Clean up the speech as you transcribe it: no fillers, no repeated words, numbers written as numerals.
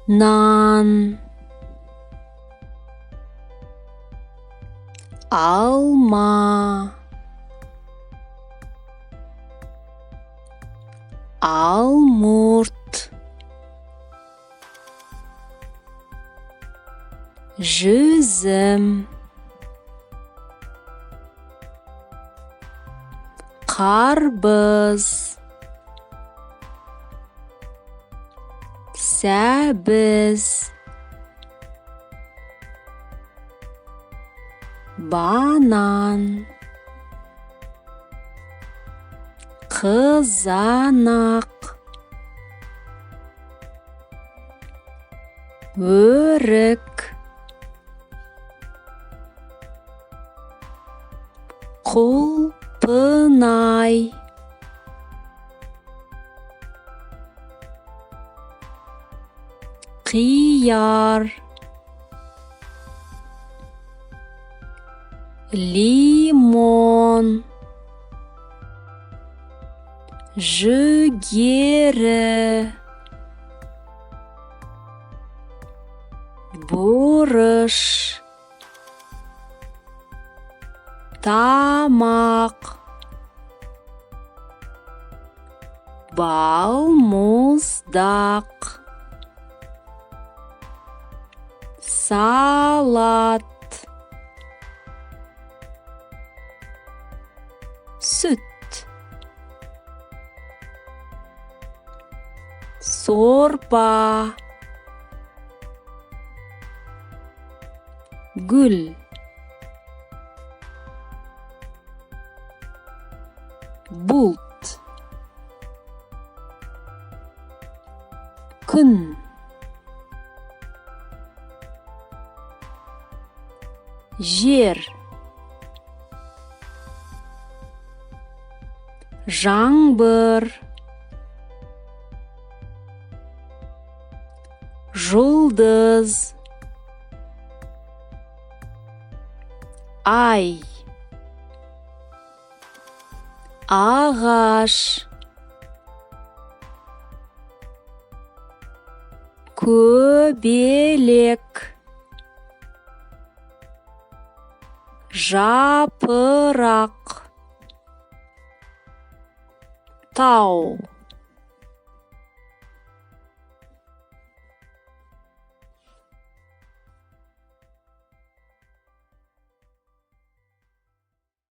нан, алма, алмұрт, жүзім, қарбыз, сәбіз, банан, қызанақ, өрік, құлпынай, қияр, лимон, жүгері, бұрыш, тамақ, балмұздақ, салат, сүт, сорпа, гүл, бұлт, күн, жер, жаңбыр, жұлдыз, ай, ағаш, көбелек, жапырақ, тау.